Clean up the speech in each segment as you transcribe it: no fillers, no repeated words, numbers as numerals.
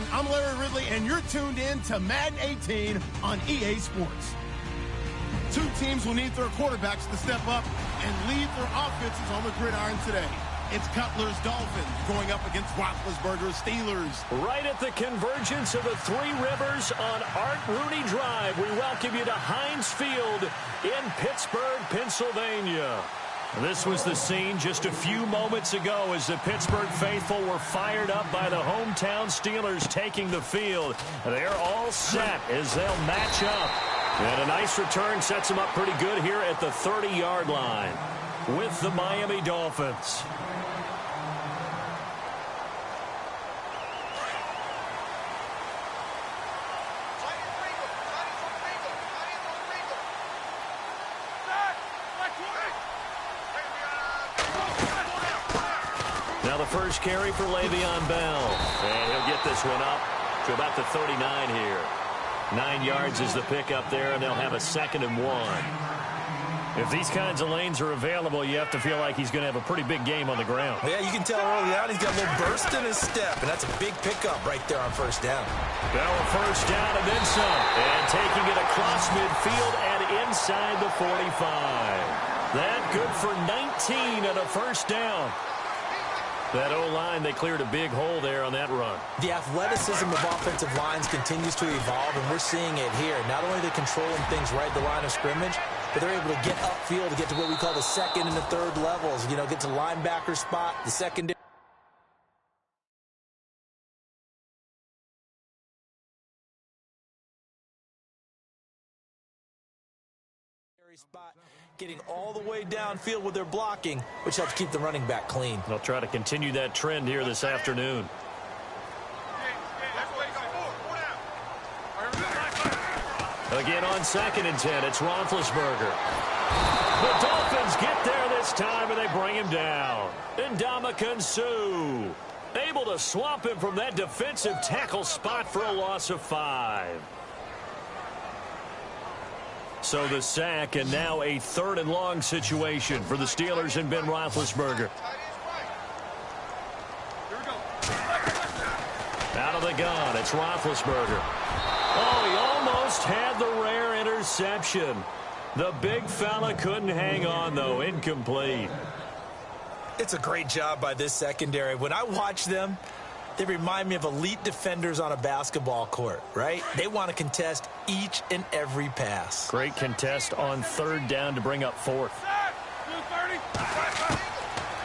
everyone. I'm Larry Ridley, and you're tuned in to Madden 18 on EA Sports. Two teams will need their quarterbacks to step up and lead their offenses on the gridiron today. It's Cutler's Dolphins going up against Roethlisberger's Steelers. Right at the convergence of the Three Rivers on Art Rooney Drive, we welcome you to Heinz Field in Pittsburgh, Pennsylvania. This was the scene just a few moments ago as the Pittsburgh faithful were fired up by the hometown Steelers taking the field. They're all set as they'll match up. And a nice return sets them up pretty good here at the 30-yard line with the Miami Dolphins. Now the first carry for Le'Veon Bell. And he'll get this one up to about the 39 here. 9 yards is the pickup there, and they'll have a 2nd and 1. If these kinds of lanes are available, you have to feel like he's going to have a pretty big game on the ground. Yeah, you can tell early on he's got a little burst in his step, and that's a big pickup right there on first down. Bell a first down and then some. And taking it across midfield and inside the 45. That good for 19 and a first down. That O-line, they cleared a big hole there on that run. The athleticism of offensive lines continues to evolve, and we're seeing it here. Not only are they controlling things right at the line of scrimmage, but they're able to get upfield to get to what we call the second and the third levels. You know, get to linebacker spot, the secondary spot, getting all the way downfield with their blocking, which helps keep the running back clean. They'll try to continue that trend here this afternoon. Again on 2nd and 10, it's Roethlisberger. The Dolphins get there this time, and they bring him down. Ndamukong Suh able to swamp him from that defensive tackle spot for a loss of 5. So the sack, and now a 3rd and long situation for the Steelers and Ben Roethlisberger. Out of the gun, it's Roethlisberger. Oh, he almost had the rare interception. The big fella couldn't hang on, though. Incomplete. It's a great job by this secondary. When I watch them, they remind me of elite defenders on a basketball court, right? They want to contest each and every pass. Great contest on 3rd down to bring up 4th.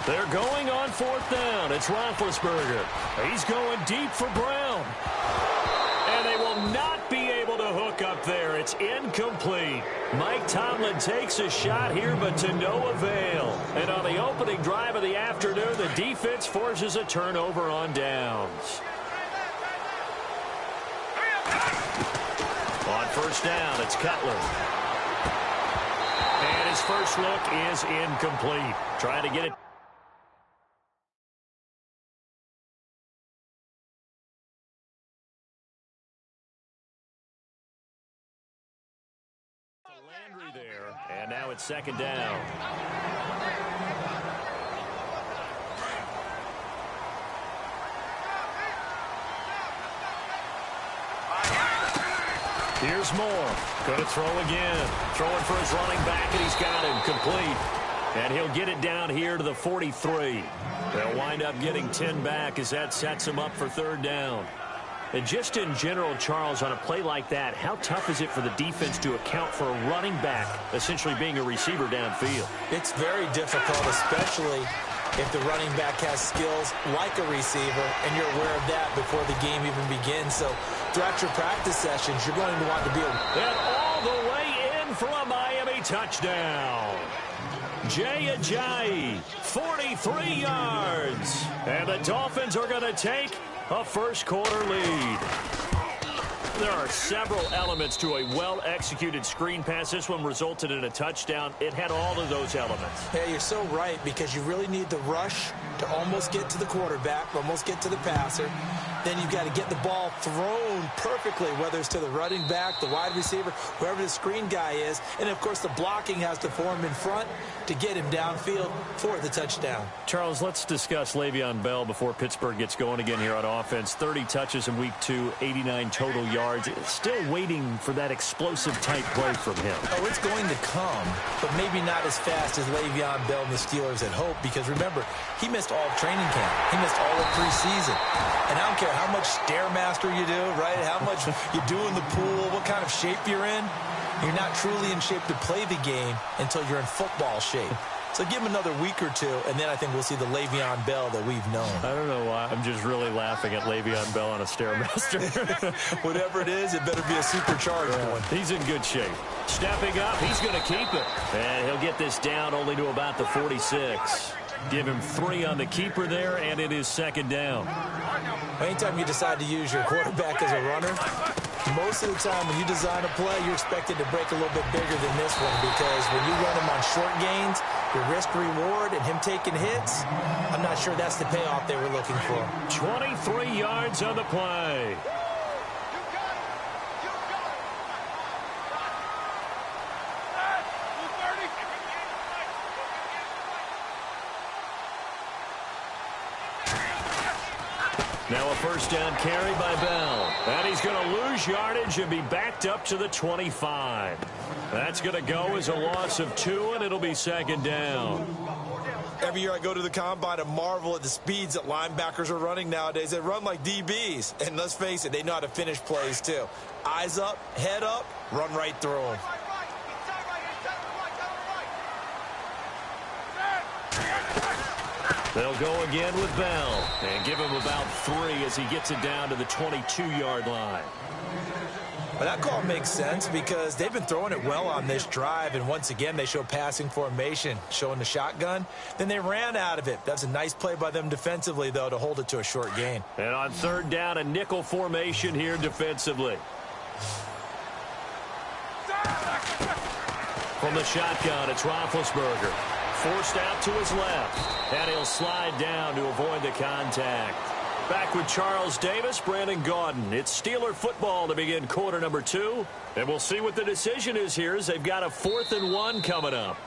They're going on 4th down. It's Roethlisberger. He's going deep for Brown. And they will not be able to hook up there. It's incomplete. Mike Tomlin takes a shot here, but to no avail. And on the opening drive of the afternoon, the defense forces a turnover on downs. On 1st down, it's Cutler. And his first look is incomplete. Trying to get it. Landry there, and now it's 2nd down. Here's Moore. Going to throw again. Throwing for his running back, and he's got him complete. And he'll get it down here to the 43. They'll wind up getting 10 back as that sets him up for 3rd down. And just in general, Charles, on a play like that, how tough is it for the defense to account for a running back essentially being a receiver downfield? It's very difficult, especially if the running back has skills like a receiver, and you're aware of that before the game even begins. So throughout your practice sessions, you're going to want to be and all the way in for a Miami touchdown. Jay Ajayi, 43 yards. And the Dolphins are going to take a first-quarter lead. There are several elements to a well-executed screen pass. This one resulted in a touchdown. It had all of those elements. Yeah, you're so right, because you really need the rush to almost get to the quarterback, almost get to the passer. Then you've got to get the ball thrown perfectly, whether it's to the running back, the wide receiver, whoever the screen guy is. And, of course, the blocking has to form in front to get him downfield for the touchdown. Charles, let's discuss Le'Veon Bell before Pittsburgh gets going again here on offense. 30 touches in week 2, 89 total yards. Still waiting for that explosive type play from him. Oh, it's going to come, but maybe not as fast as Le'Veon Bell and the Steelers had hoped, because remember, he missed all of training camp. He missed all of preseason. And I don't care how much Stairmaster you do, right? How much you do in the pool, what kind of shape you're in. You're not truly in shape to play the game until you're in football shape. So give him another week or two, and then I think we'll see the Le'Veon Bell that we've known. I don't know why. I'm just really laughing at Le'Veon Bell on a Stairmaster. Whatever it is, it better be a supercharged one. He's in good shape. Stepping up, he's going to keep it. And he'll get this down only to about the 46. Give him 3 on the keeper there, and it is second down. Anytime you decide to use your quarterback as a runner, most of the time when you design a play, you're expected to break a little bit bigger than this one, because when you run him on short gains, your risk-reward and him taking hits, I'm not sure that's the payoff they were looking for. 23 yards on the play. Now a first down carry by Bell. And he's going to lose yardage and be backed up to the 25. That's going to go as a loss of 2, and it'll be second down. Every year I go to the combine and marvel at the speeds that linebackers are running nowadays. They run like DBs. And let's face it, they know how to finish plays too. Eyes up, head up, run right through them. They'll go again with Bell and give him about 3 as he gets it down to the 22-yard line. Well, that call makes sense because they've been throwing it well on this drive, and once again they show passing formation, showing the shotgun. Then they ran out of it. That's a nice play by them defensively, though, to hold it to a short gain. And on third down, a nickel formation here defensively. From the shotgun, it's Roethlisberger. Forced out to his left, and he'll slide down to avoid the contact. Back with Charles Davis, Brandon Gaudin. It's Steeler football to begin quarter number 2. And we'll see what the decision is here as they've got a 4th and 1 coming up.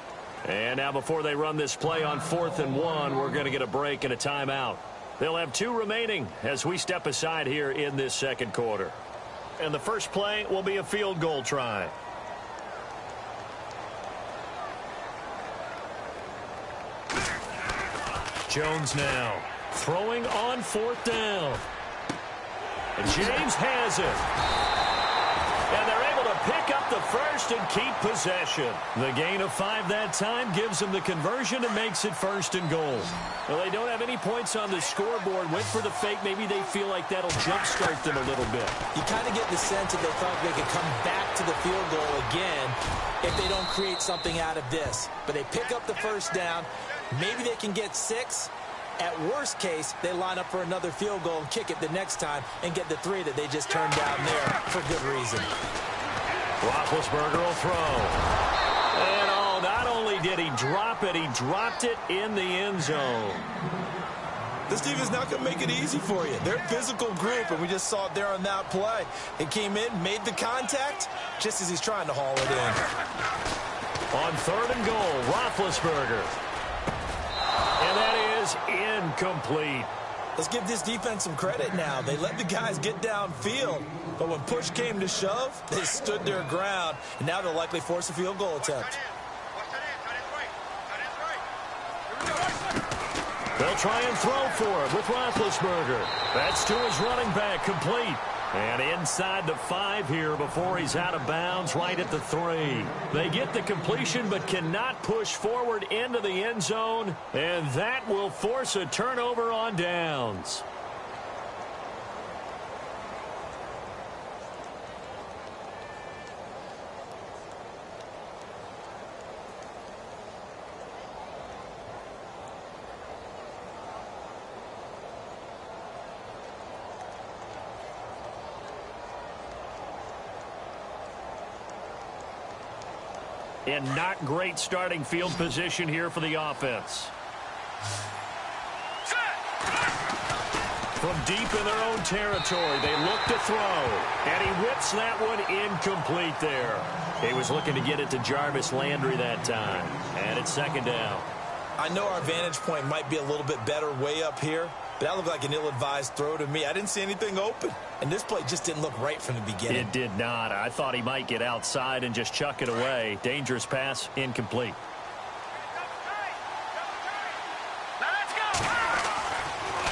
And now before they run this play on 4th and 1, we're going to get a break and a timeout. They'll have 2 remaining as we step aside here in this second quarter. And the first play will be a field goal try. Jones now throwing on 4th down. And James has it. And they're able to pick up the first and keep possession. The gain of 5 that time gives them the conversion and makes it 1st and goal. Well, they don't have any points on the scoreboard. Went for the fake. Maybe they feel like that'll jumpstart them a little bit. You kind of get the sense that they thought they could come back to the field goal again if they don't create something out of this. But they pick up the first down. Maybe they can get 6. At worst case, they line up for another field goal and kick it the next time and get the 3 that they just turned down there for good reason. Roethlisberger will throw. And oh, not only did he drop it, he dropped it in the end zone. This team is not going to make it easy for you. They're a physical group, and we just saw it there on that play. It came in, made the contact, just as he's trying to haul it in. On 3rd and goal, Roethlisberger. And that is incomplete. Let's give this defense some credit now. They let the guys get downfield, but when push came to shove, they stood their ground, and now they'll likely force a field goal attempt. They'll try and throw for it with Roethlisberger. That's to his running back, complete. And inside the 5 here before he's out of bounds, right at the 3. They get the completion but cannot push forward into the end zone, and that will force a turnover on downs. In not great starting field position here for the offense. From deep in their own territory, they look to throw. And he whips that one incomplete there. He was looking to get it to Jarvis Landry that time. And it's second down. I know our vantage point might be a little bit better way up here, but that looked like an ill-advised throw to me. I didn't see anything open. And this play just didn't look right from the beginning. It did not. I thought he might get outside and just chuck it away. Dangerous pass, incomplete.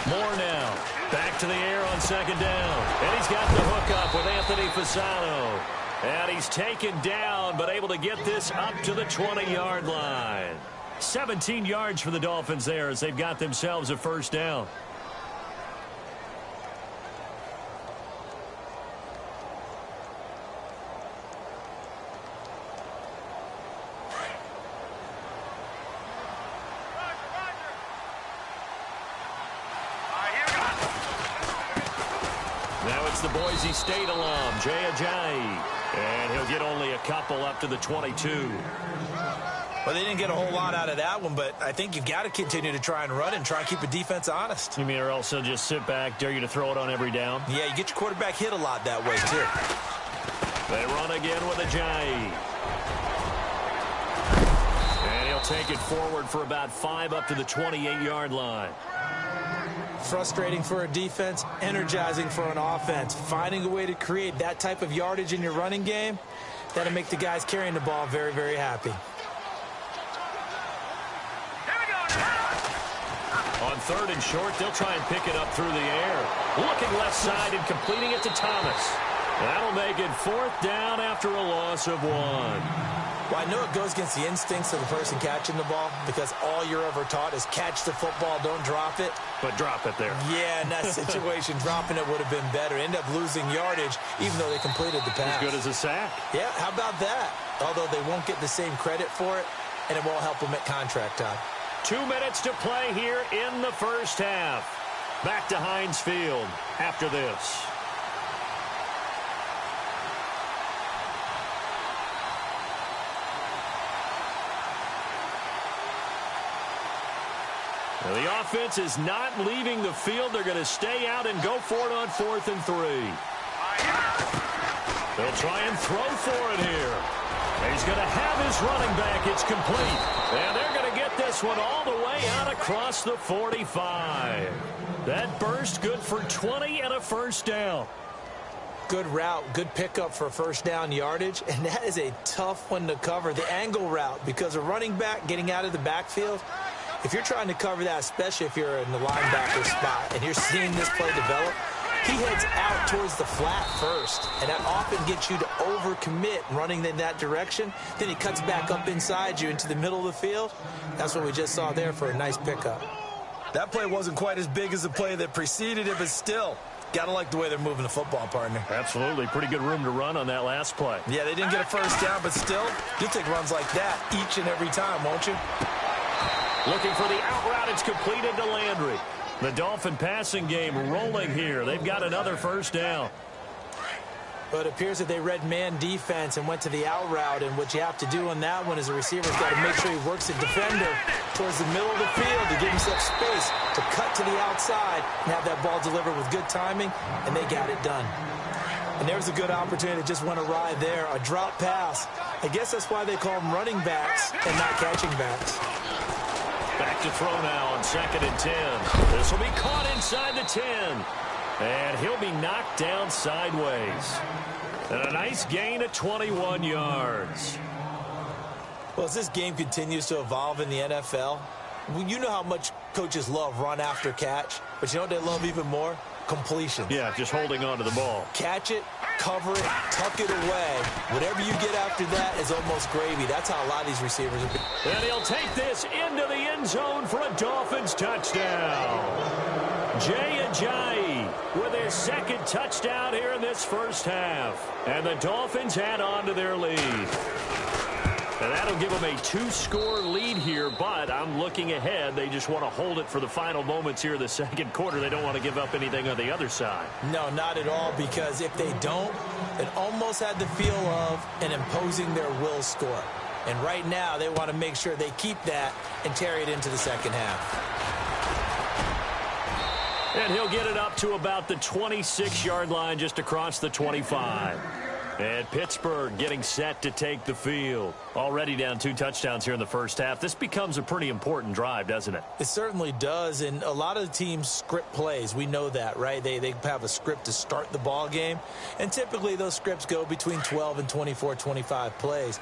More now. Back to the air on second down. And he's got the hook up with Anthony Fasano. And he's taken down, but able to get this up to the 20-yard line. 17 yards for the Dolphins there as they've got themselves a first down. Now it's the Boise State alum, Jaycazzz. And he'll get only a couple up to the 22. Well, they didn't get a whole lot out of that one, but I think you've got to continue to try and run and try and keep the defense honest. You mean or else they'll just sit back, dare you to throw it on every down? Yeah, you get your quarterback hit a lot that way, too. They run again with Ajayi. And he'll take it forward for about 5 up to the 28-yard line. Frustrating for a defense, energizing for an offense. Finding a way to create that type of yardage in your running game, that'll make the guys carrying the ball very, very happy. On third and short, they'll try and pick it up through the air. Looking left side and completing it to Thomas. That'll make it fourth down after a loss of 1. Well, I know it goes against the instincts of the person catching the ball because all you're ever taught is catch the football, don't drop it. But drop it there. Yeah, in that situation, dropping it would have been better. End up losing yardage even though they completed the pass. As good as a sack. Yeah, how about that? Although they won't get the same credit for it, and it won't help them at contract time. 2 minutes to play here in the first half. Back to Heinz Field after this. Now the offense is not leaving the field. They're going to stay out and go for it on 4th and 3. They'll try and throw for it here. He's going to have his running back. It's complete. And they're going to get this one all the way out across the 45. That burst good for 20 and a first down. Good route, good pickup for first down yardage, and that is a tough one to cover. The angle route, because a running back getting out of the backfield, if you're trying to cover that, especially if you're in the linebacker spot and you're seeing this play develop, he heads out towards the flat first, and that often gets you to overcommit running in that direction. Then he cuts back up inside you into the middle of the field. That's what we just saw there for a nice pickup. That play wasn't quite as big as the play that preceded it, but still, got to like the way they're moving the football, partner. Absolutely. Pretty good room to run on that last play. Yeah, they didn't get a first down, but still, you'll take runs like that each and every time, won't you? Looking for the out route. It's completed to Landry. The Dolphin passing game rolling here. They've got another first down. But it appears that they read man defense and went to the out route, and what you have to do on that one is the receiver's got to make sure he works the defender towards the middle of the field to give himself space to cut to the outside and have that ball delivered with good timing, and they got it done. And there's a good opportunity that just went awry there, a drop pass. I guess that's why they call them running backs and not catching backs. Back to throw now on 2nd and 10. This will be caught inside the 10. And he'll be knocked down sideways. And a nice gain of 21 yards. Well, as this game continues to evolve in the NFL, you know how much coaches love run after catch, but you know what they love even more? Completion. Yeah, just holding on to the ball. Catch it, cover it, tuck it away. Whatever you get after that is almost gravy. That's how a lot of these receivers are. And he'll take this into the end zone for a Dolphins touchdown. Jaycazzz with his second touchdown here in this first half. And the Dolphins add on to their lead. And that'll give them a 2-score lead here, but I'm looking ahead. They just want to hold it for the final moments here in the second quarter. They don't want to give up anything on the other side. No, not at all, because if they don't, it almost had the feel of an imposing their will score. And right now, they want to make sure they keep that and carry it into the second half. And he'll get it up to about the 26-yard line just across the 25. And Pittsburgh getting set to take the field. Already down 2 touchdowns here in the first half. This becomes a pretty important drive, doesn't it? It certainly does, and a lot of the teams script plays. We know that, right? They have a script to start the ball game, and typically those scripts go between 12 and 24, 25 plays.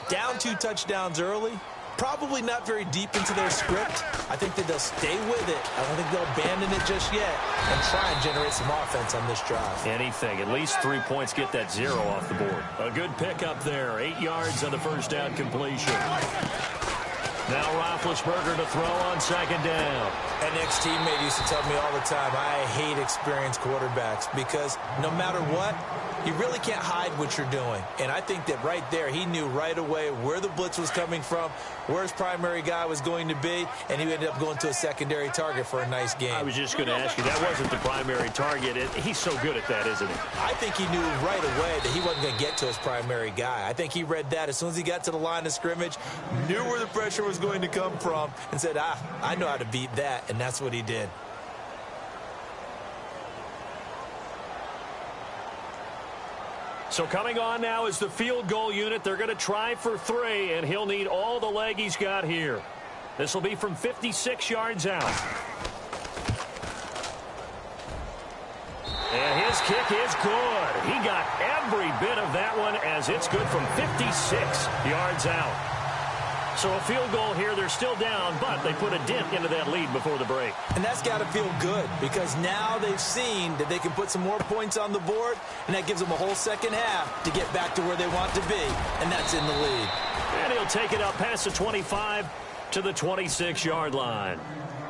Down 2 touchdowns early, probably not very deep into their script. I think that they'll stay with it. I don't think they'll abandon it just yet and try and generate some offense on this drive. Anything. At least 3 points, get that 0 off the board. A good pickup there. 8 yards on the first down completion. Now Roethlisberger to throw on second down. An ex-teammate used to tell me all the time, I hate experienced quarterbacks because no matter what, you really can't hide what you're doing. And I think that right there, he knew right away where the blitz was coming from, where his primary guy was going to be, and he ended up going to a secondary target for a nice game. I was just going to ask you, that wasn't the primary target. He's so good at that, isn't he? I think he knew right away that he wasn't going to get to his primary guy. I think he read that as soon as he got to the line of scrimmage, knew where the pressure was going to come from, and said, I know how to beat that, and that's what he did. So coming on now is the field goal unit. They're going to try for 3, and he'll need all the leg he's got here. This will be from 56 yards out. And his kick is good. He got every bit of that one as it's good from 56 yards out. So a field goal here. They're still down, but they put a dent into that lead before the break. And that's got to feel good because now they've seen that they can put some more points on the board, and that gives them a whole second half to get back to where they want to be, and that's in the lead. And he'll take it up past the 25 to the 26-yard line.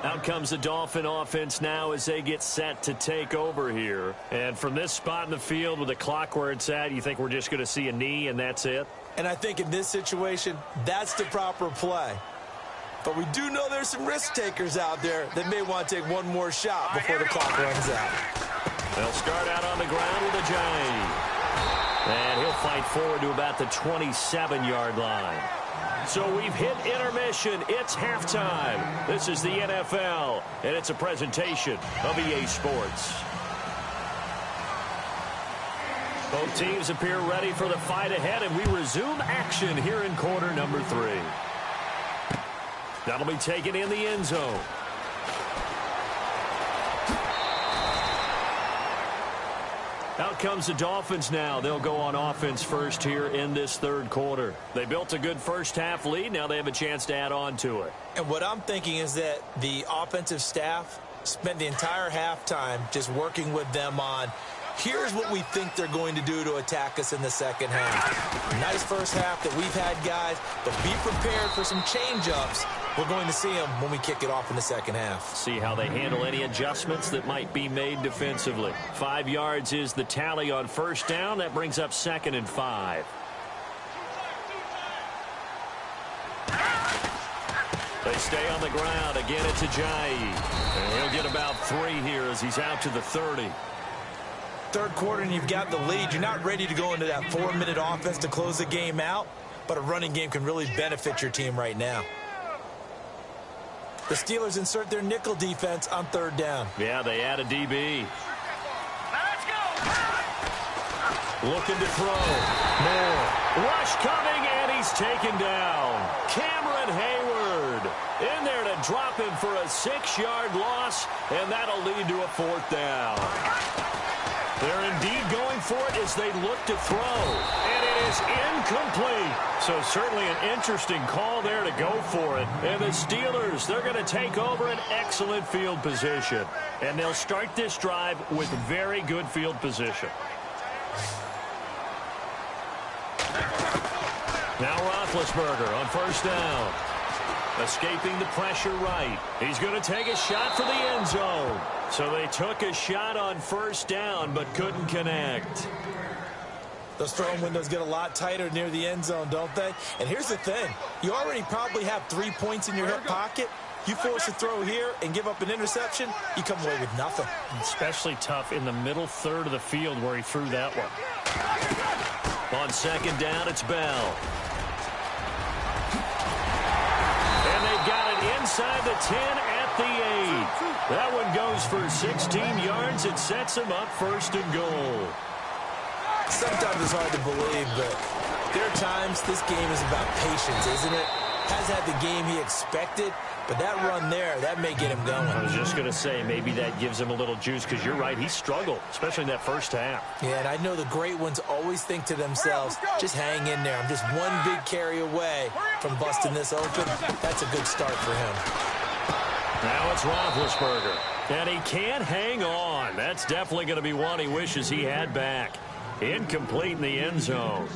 Out comes the Dolphin offense now as they get set to take over here. And from this spot in the field with the clock where it's at, you think we're just going to see a knee and that's it? And I think in this situation, that's the proper play. But we do know there's some risk takers out there that may want to take one more shot before the clock runs out. They'll start out on the ground with a giant. And he'll fight forward to about the 27-yard line. So we've hit intermission. It's halftime. This is the NFL, and it's a presentation of EA Sports. Both teams appear ready for the fight ahead, and we resume action here in quarter number 3. That'll be taken in the end zone. Out comes the Dolphins now. They'll go on offense first here in this third quarter. They built a good first-half lead. Now they have a chance to add on to it. And what I'm thinking is that the offensive staff spent the entire halftime just working with them on here's what we think they're going to do to attack us in the second half. Nice first half that we've had, guys, but be prepared for some change-ups. We're going to see them when we kick it off in the second half. See how they handle any adjustments that might be made defensively. 5 yards is the tally on first down. That brings up 2nd and 5. They stay on the ground. Again, it's Ajayi. And he'll get about 3 here as he's out to the 30. Third quarter and you've got the lead. You're not ready to go into that 4-minute offense to close the game out, but a running game can really benefit your team right now. The Steelers insert their nickel defense on third down. Yeah, they add a DB. Looking to throw. More. Rush coming, and he's taken down. Cameron Hayward in there to drop him for a 6-yard loss, and that'll lead to a 4th down. They're indeed going for it as they look to throw. And it is incomplete. So certainly an interesting call there to go for it. And the Steelers, they're going to take over an excellent field position. And they'll start this drive with very good field position. Now Roethlisberger on first down. Escaping the pressure right. He's going to take a shot for the end zone. So they took a shot on first down but couldn't connect. Those throwing windows get a lot tighter near the end zone, don't they? And here's the thing. You already probably have 3 points in your hip pocket. You force a throw here and give up an interception, you come away with nothing. Especially tough in the middle third of the field where he threw that one. On second down, it's Bell. And they've got it inside the 10 at the 8. That one goes for 16 yards. It sets him up 1st and goal. Sometimes it's hard to believe, but there are times this game is about patience, isn't it? Has had the game he expected, but that run there, that may get him going. I was just going to say, maybe that gives him a little juice, because you're right, he struggled, especially in that first half. Yeah, and I know the great ones always think to themselves, just hang in there. I'm just one big carry away from busting this open. That's a good start for him. Now it's Roethlisberger, and he can't hang on. That's definitely going to be one he wishes he had back. Incomplete in the end zone.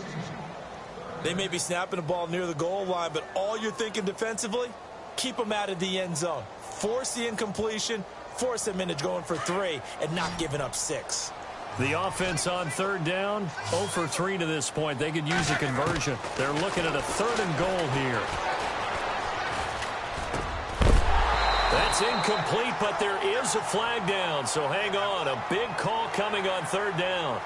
They may be snapping the ball near the goal line, but all you're thinking defensively, keep them out of the end zone. Force the incompletion, force them into going for 3, and not giving up 6. The offense on 3rd down, 0 for 3 to this point. They could use a conversion. They're looking at a 3rd and goal here. That's incomplete, but there is a flag down, so hang on. A big call coming on 3rd down.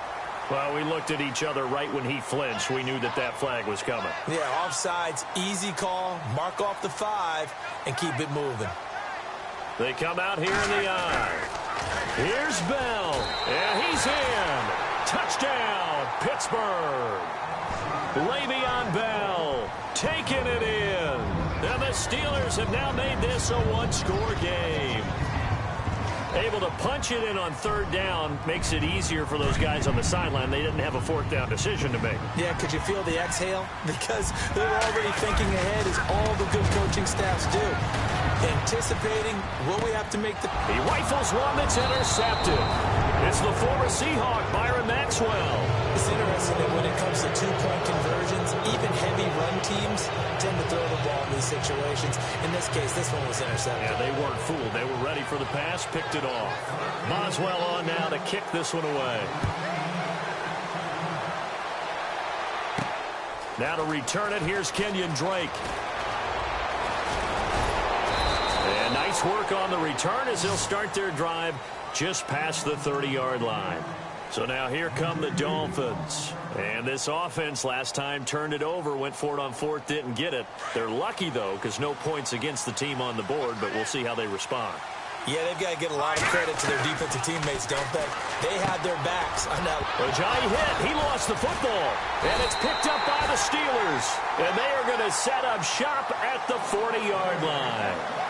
Well, we looked at each other right when he flinched. We knew that that flag was coming. Yeah, offsides, easy call, mark off the 5, and keep it moving. They come out here in the eye. Here's Bell, and he's in. Touchdown, Pittsburgh. Le'Veon Bell taking it in. And the Steelers have now made this a 1-score game. Able to punch it in on 3rd down makes it easier for those guys on the sideline. They didn't have a 4th down decision to make. Yeah, could you feel the exhale? Because they were already thinking ahead, as all the good coaching staffs do. Anticipating what we have to make the... He rifles one that's intercepted. It's the former Seahawk, Byron Maxwell. It's interesting that when it comes to 2-point conversions, even heavy run teams tend to throw the ball in these situations. In this case, this one was intercepted. Yeah, they weren't fooled. They were ready for the pass, picked it off. Boswell on now to kick this one away. Now to return it, here's Kenyon Drake. And nice work on the return as they'll start their drive just past the 30-yard line. So now here come the Dolphins. And this offense last time turned it over, went for it on 4th, didn't get it. They're lucky, though, because no points against the team on the board, but we'll see how they respond. Yeah, they've got to get a lot of credit to their defensive teammates, don't they? They had their backs on that. Ajayi hit. He lost the football. And it's picked up by the Steelers. And they are going to set up shop at the 40-yard line.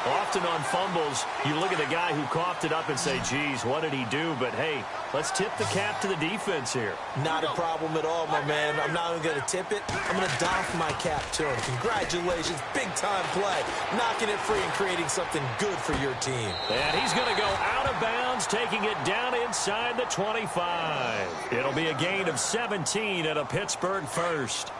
Often on fumbles, you look at the guy who coughed it up and say, geez, what did he do? But, hey, let's tip the cap to the defense here. Not a problem at all, my man. I'm not even going to tip it. I'm going to doff my cap to him. Congratulations. Big-time play. Knocking it free and creating something good for your team. And he's going to go out of bounds, taking it down inside the 25. It'll be a gain of 17 at a Pittsburgh first.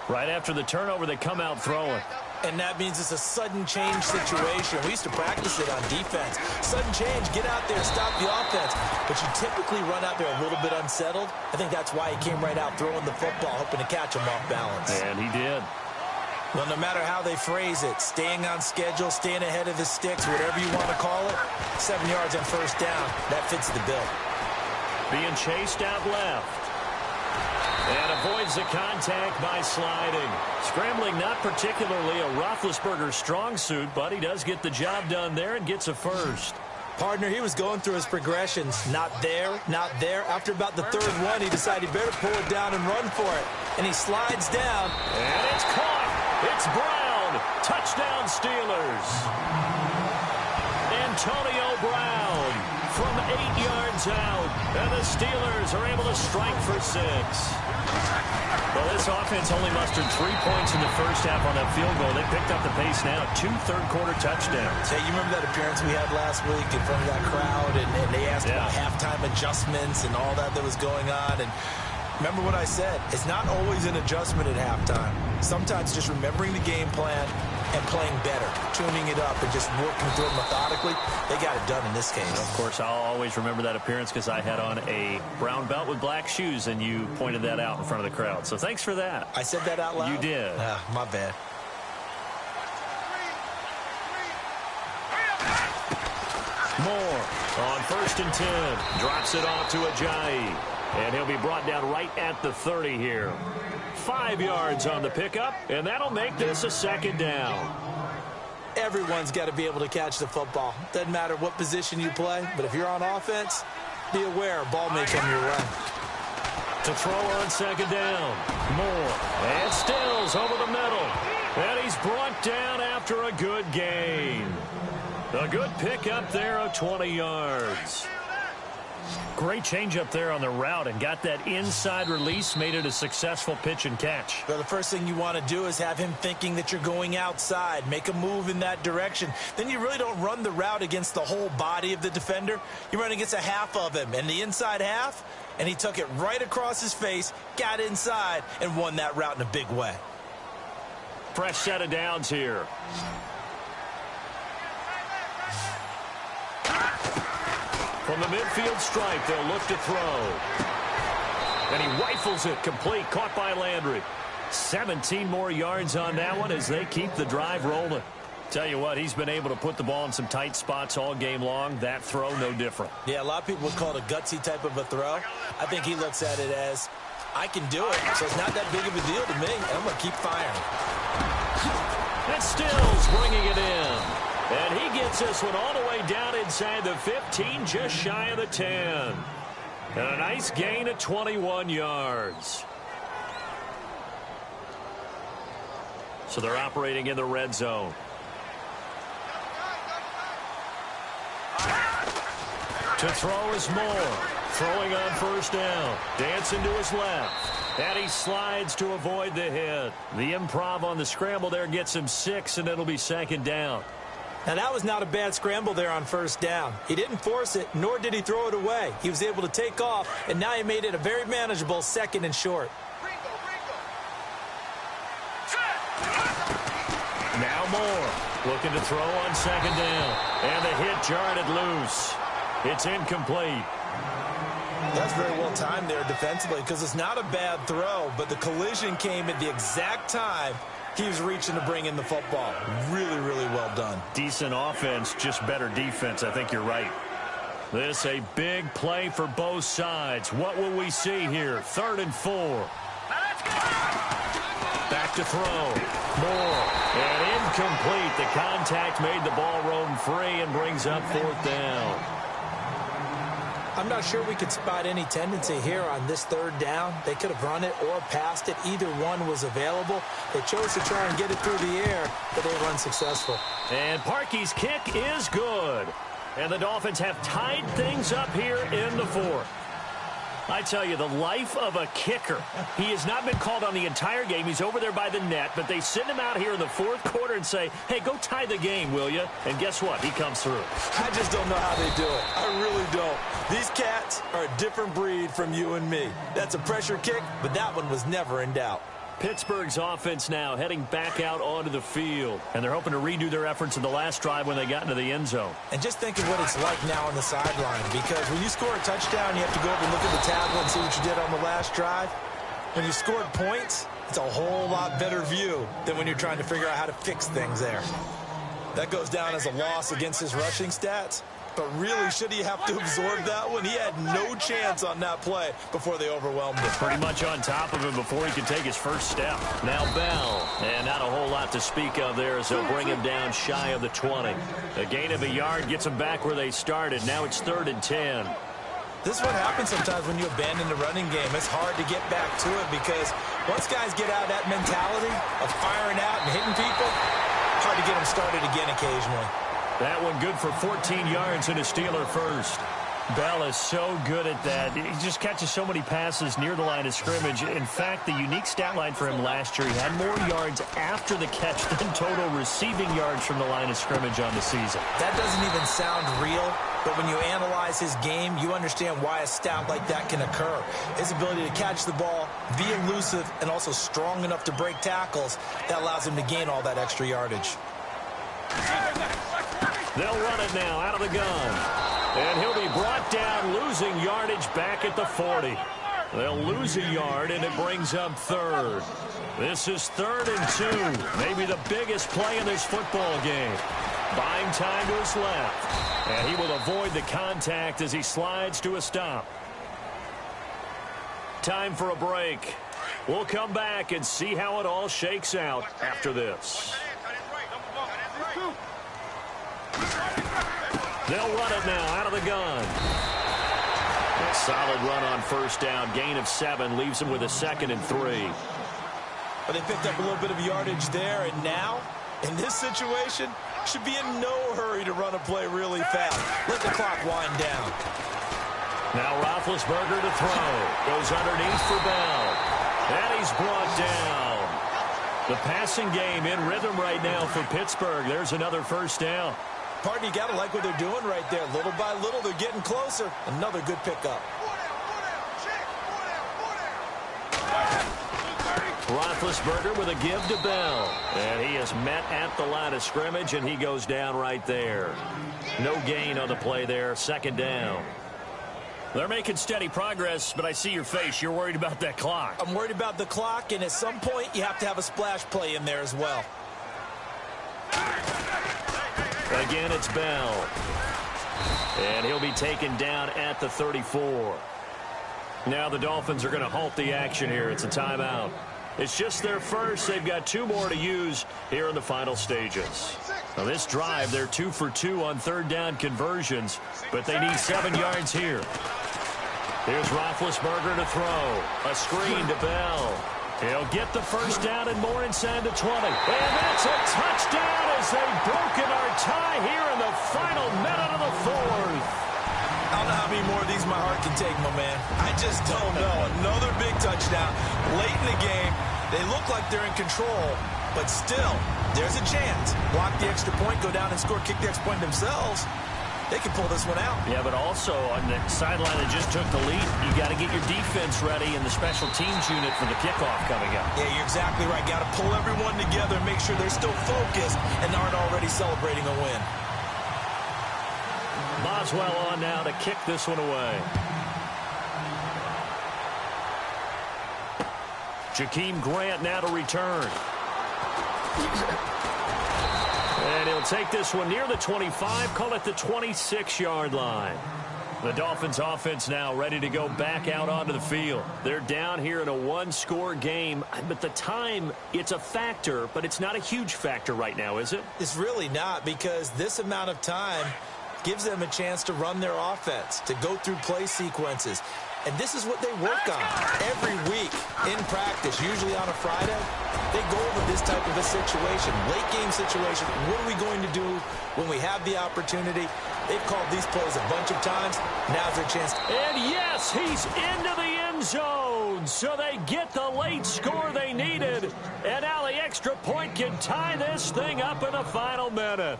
Right after the turnover, they come out throwing. And that means it's a sudden change situation. We used to practice it on defense. Sudden change, get out there, stop the offense. But you typically run out there a little bit unsettled. I think that's why he came right out throwing the football, hoping to catch him off balance. And he did. Well, no matter how they phrase it, staying on schedule, staying ahead of the sticks, whatever you want to call it, 7 yards on 1st down, that fits the bill. Being chased out left. And avoids the contact by sliding. Scrambling, not particularly a Roethlisberger strong suit, but he does get the job done there and gets a first. Partner, he was going through his progressions. Not there, not there. After about the 3rd one, he decided he better pull it down and run for it. And he slides down. And it's caught. It's Brown. Touchdown, Steelers. Antonio Brown from 8 yards out. And the Steelers are able to strike for 6. Well, this offense only mustered 3 points in the first half on that field goal. They picked up the pace now. 2 third-quarter touchdowns. Hey, you remember that appearance we had last week in front of that crowd? And they asked about halftime adjustments and all that was going on. And remember what I said. It's not always an adjustment at halftime. Sometimes just remembering the game plan and playing better, tuning it up and just working through it methodically. They got it done in this case. Of course, I'll always remember that appearance because I had on a brown belt with black shoes, and you pointed that out in front of the crowd. So thanks for that. I said that out loud? You did. My bad. Moore on 1st and 10. Drops it off to Ajayi. And he'll be brought down right at the 30 here. 5 yards on the pickup, and that'll make this a 2nd down. everyone's got to be able to catch the football. Doesn't matter what position you play, but if you're on offense, be aware, ball may come your way. To throw on second down. Moore. And Stills over the middle. And he's brought down after a good gain. A good pickup there of 20 yards. Great change up there on the route and got that inside release, made it a successful pitch and catch. Well, the first thing you want to do is have him thinking that you're going outside, make a move in that direction. Then you really don't run the route against the whole body of the defender. You run against a half of him, and the inside half, and he took it right across his face, got inside, and won that route in a big way. Fresh set of downs here. From the midfield stripe, they'll look to throw. And he rifles it complete, caught by Landry. 17 more yards on that one as they keep the drive rolling. Tell you what, he's been able to put the ball in some tight spots all game long. That throw, no different. Yeah, a lot of people would call it a gutsy type of a throw. I think he looks at it as, I can do it, so it's not that big of a deal to me, and I'm going to keep firing. And Stills bringing it in. And he gets this one all the way down inside the 15, just shy of the 10. And a nice gain of 21 yards. So they're operating in the red zone. To throw is Moore. Throwing on first down. Dancing to his left. And he slides to avoid the hit. The improv on the scramble there gets him 6, and it'll be second down. Now, that was not a bad scramble there on first down. He didn't force it, nor did he throw it away. He was able to take off, and now he made it a very manageable second and short. Now Moore looking to throw on second down. And the hit jarred it loose. It's incomplete. That's very well timed there defensively because it's not a bad throw, but the collision came at the exact time he was reaching to bring in the football. Really, really well done. Decent offense, just better defense. I think you're right. This a big play for both sides. What will we see here? 3rd and 4. Back to throw. Moore. And incomplete. The contact made the ball roam free and brings up 4th down. I'm not sure we could spot any tendency here on this 3rd down. They could have run it or passed it. Either one was available. They chose to try and get it through the air, but they were unsuccessful. And Parkey's kick is good. And the Dolphins have tied things up here in the 4th. I tell you, the life of a kicker. He has not been called on the entire game. He's over there by the net, but they send him out here in the 4th quarter and say, hey, go tie the game, will you? And guess what? He comes through. I just don't know how they do it. I really don't. These cats are a different breed from you and me. That's a pressure kick, but that one was never in doubt. Pittsburgh's offense now heading back out onto the field. And they're hoping to redo their efforts in the last drive when they got into the end zone. And just think of what it's like now on the sideline, because when you score a touchdown, you have to go over and look at the tablet and see what you did on the last drive. When you scored points, it's a whole lot better view than when you're trying to figure out how to fix things there. That goes down as a loss against his rushing stats. But really, should he have to absorb that one? He had no chance on that play before they overwhelmed him. Pretty much on top of him before he could take his first step. Now Bell, and not a whole lot to speak of there as they'll bring him down shy of the 20. A gain of a yard gets them back where they started. Now it's 3rd and 10. This is what happens sometimes when you abandon the running game. It's hard to get back to it because once guys get out of that mentality of firing out and hitting people, hard to get them started again occasionally. That one good for 14 yards and a Steeler first. Bell is so good at that. He just catches so many passes near the line of scrimmage. In fact, the unique stat line for him last year, he had more yards after the catch than total receiving yards from the line of scrimmage on the season. That doesn't even sound real, but when you analyze his game, you understand why a stat like that can occur. His ability to catch the ball, be elusive, and also strong enough to break tackles, that allows him to gain all that extra yardage. They'll run it now out of the gun. And he'll be brought down, losing yardage back at the 40. They'll lose a yard, and it brings up 3rd. This is 3rd and 2. Maybe the biggest play in this football game. Buying time to his left. And he will avoid the contact as he slides to a stop. Time for a break. We'll come back and see how it all shakes out after this. They'll run it now out of the gun. A solid run on first down. Gain of 7 leaves them with a 2nd and 3. But they picked up a little bit of yardage there, and now, in this situation, should be in no hurry to run a play really fast. Let the clock wind down. Now Roethlisberger to throw. Goes underneath for Bell. And he's brought down. The passing game in rhythm right now for Pittsburgh. There's another first down. Pardon, you got to like what they're doing right there. Little by little, they're getting closer. Another good pickup. Roethlisberger with a give to Bell. And he is met at the line of scrimmage, and he goes down right there. No gain on the play there. 2nd down. They're making steady progress, but I see your face. You're worried about that clock. I'm worried about the clock, and at some point, you have to have a splash play in there as well. Again, it's Bell. And he'll be taken down at the 34. Now the Dolphins are going to halt the action here. It's a timeout. It's just their first. They've got 2 more to use here in the final stages. Now this drive, they're 2 for 2 on 3rd down conversions, but they need 7 yards here. Here's Roethlisberger to throw. A screen to Bell. He'll get the first down and more inside the 20. And that's a touchdown as they've broken our tie here in the final minute of the 4th. I don't know how many more of these my heart can take, my man. I just don't know. Another big touchdown late in the game. They look like they're in control, but still, there's a chance. Block the extra point, go down and score, kick the extra point themselves. They can pull this one out. Yeah, but also on the sideline that just took the lead, you got to get your defense ready in the special teams unit for the kickoff coming up. Yeah, you're exactly right. Got to pull everyone together and make sure they're still focused and aren't already celebrating a win. Boswell on now to kick this one away. Jakeem Grant now to return. And he'll take this one near the 25, call it the 26-yard line. The Dolphins offense now ready to go back out onto the field. They're down here in a 1-score game, but the time, it's a factor, but it's not a huge factor right now, is it? It's really not, because this amount of time gives them a chance to run their offense, to go through play sequences. And this is what they work on every week in practice, usually on a Friday. They go over this type of a situation, late game situation. What are we going to do when we have the opportunity? They've called these plays a bunch of times. Now's their chance. And yes, he's into the end zone. So they get the late score they needed. And now the extra point can tie this thing up in the final minute.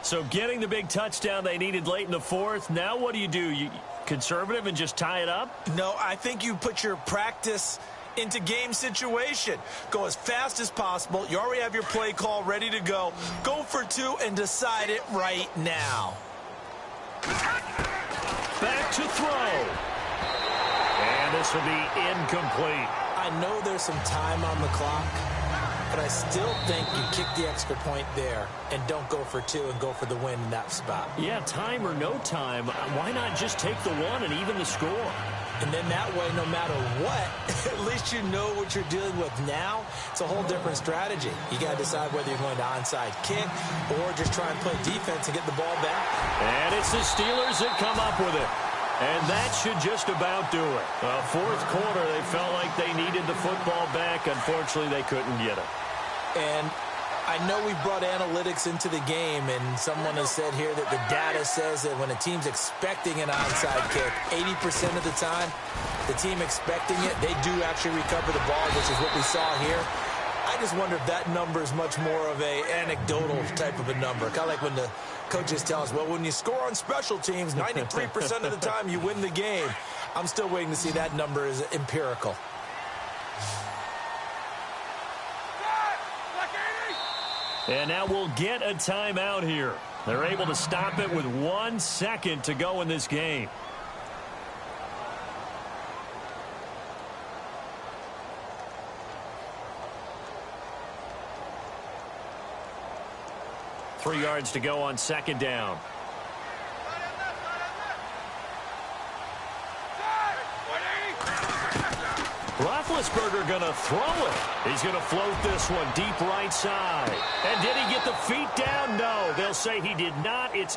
So getting the big touchdown they needed late in the 4th. Now what do? You conservative and just tie it up? No, I think you put your practice into game situation. Go as fast as possible. You already have your play call ready to go. Go for 2 and decide it right now. Back to throw. And this will be incomplete. I know there's some time on the clock, but I still think you kick the extra point there and don't go for 2 and go for the win in that spot. Yeah, time or no time, why not just take the 1 and even the score? And then that way, no matter what, at least you know what you're dealing with now. It's a whole different strategy. You got to decide whether you're going to onside kick or just try and play defense and get the ball back. And it's the Steelers that come up with it. And that should just about do it. 4th quarter, they felt like they needed the football back. Unfortunately, they couldn't get it. And I know we brought analytics into the game, and someone has said here that the data says that when a team's expecting an onside kick, 80% of the time, the team expecting it, they do actually recover the ball, which is what we saw here. I just wonder if that number is much more of a anecdotal type of a number. Kind of like when the coaches tell us, well, when you score on special teams, 93% of the time you win the game. I'm still waiting to see that number is empirical. And now we'll get a timeout here. They're able to stop it with 1 second to go in this game. Three yards to go on 2nd down. Roethlisberger going to throw it. He's going to float this one deep right side. And did he get the feet down? No. They'll say he did not. It's